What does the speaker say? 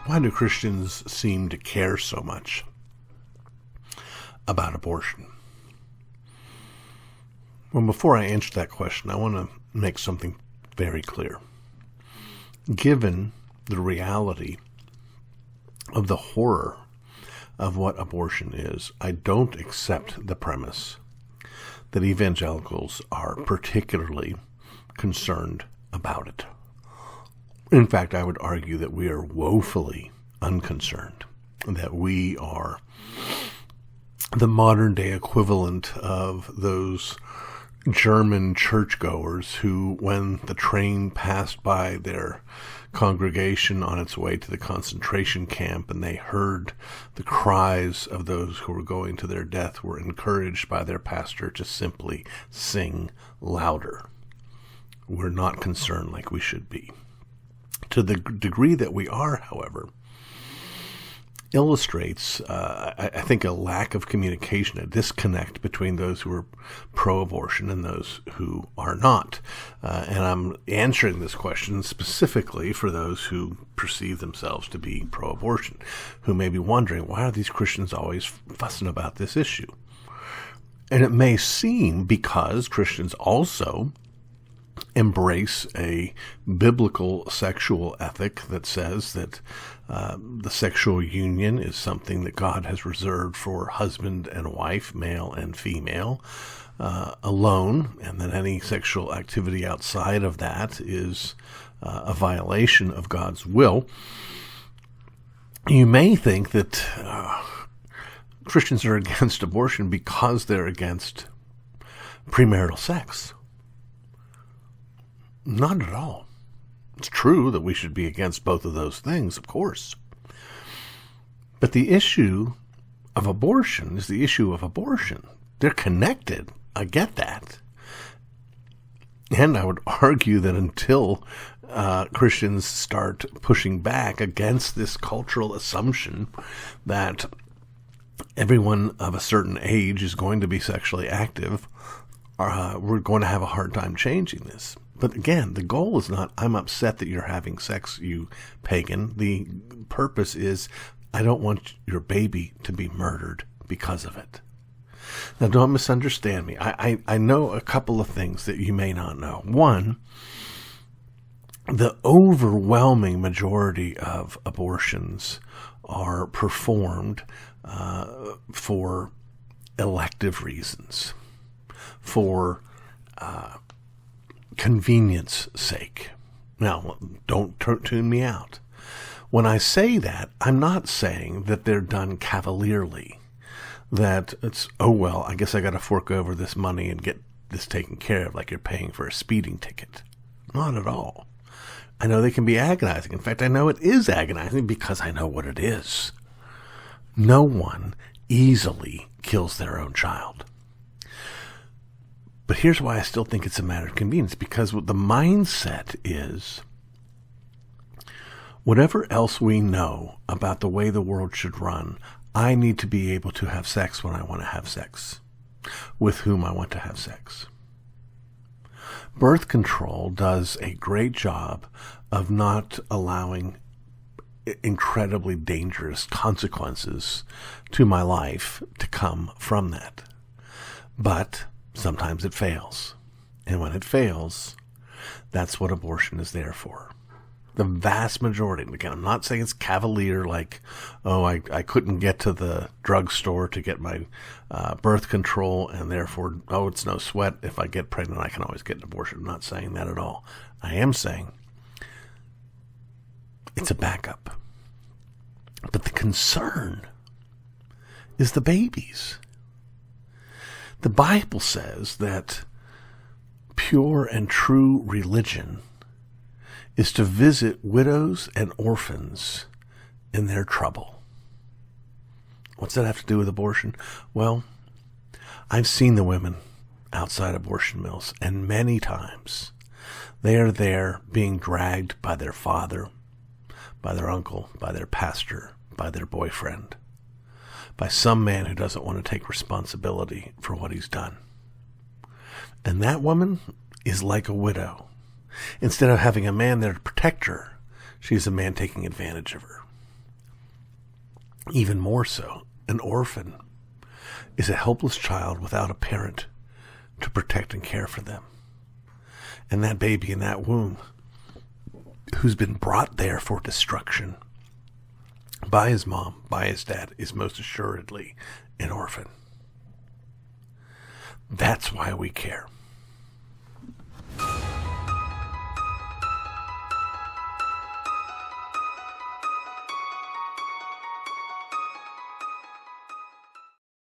Why do Christians seem to care so much about abortion? Well, before I answer that question, I want to make something very clear. Given the reality of the horror of what abortion is, I don't accept the premise that evangelicals are particularly concerned about it. In fact, I would argue that we are woefully unconcerned, that we are the modern day equivalent of those German churchgoers who, when the train passed by their congregation on its way to the concentration camp and they heard the cries of those who were going to their death, were encouraged by their pastor to simply sing louder. We're not concerned like we should be. To the degree that we are, however, illustrates, I think, a lack of communication, a disconnect between those who are pro-abortion and those who are not. And I'm answering this question specifically for those who perceive themselves to be pro-abortion, who may be wondering, why are these Christians always fussing about this issue? And it may seem because Christians also embrace a biblical sexual ethic that says that the sexual union is something that God has reserved for husband and wife, male and female, alone, and that any sexual activity outside of that is a violation of God's will. You may think that Christians are against abortion because they're against premarital sex. Not at all. It's true that we should be against both of those things, of course. But the issue of abortion is the issue of abortion. They're connected. I get that. And I would argue that until Christians start pushing back against this cultural assumption that everyone of a certain age is going to be sexually active, we're going to have a hard time changing this. But again, the goal is not, I'm upset that you're having sex, you pagan. The purpose is, I don't want your baby to be murdered because of it. Now, don't misunderstand me. I know a couple of things that you may not know. One, the overwhelming majority of abortions are performed for elective reasons, for convenience sake. Now, don't tune me out. When I say that, I'm not saying that they're done cavalierly, that it's, oh, well, I guess I got to fork over this money and get this taken care of like you're paying for a speeding ticket. Not at all. I know they can be agonizing. In fact, I know it is agonizing because I know what it is. No one easily kills their own child. But here's why I still think it's a matter of convenience, because what the mindset is, whatever else we know about the way the world should run, I need to be able to have sex when I want to have sex, with whom I want to have sex. Birth control does a great job of not allowing incredibly dangerous consequences to my life to come from that. But sometimes it fails. And when it fails, that's what abortion is there for. The vast majority, again, I'm not saying it's cavalier like, oh, I couldn't get to the drugstore to get my birth control and therefore, oh, it's no sweat. If I get pregnant, I can always get an abortion. I'm not saying that at all. I am saying it's a backup. But the concern is the babies. The Bible says that pure and true religion is to visit widows and orphans in their trouble. What's that have to do with abortion? Well, I've seen the women outside abortion mills, and many times they are there being dragged by their father, by their uncle, by their pastor, by their boyfriend, by some man who doesn't want to take responsibility for what he's done. And that woman is like a widow. Instead of having a man there to protect her, she's a man taking advantage of her. Even more so, an orphan is a helpless child without a parent to protect and care for them. And that baby in that womb, who's been brought there for destruction by his mom, by his dad, is most assuredly an orphan. That's why we care.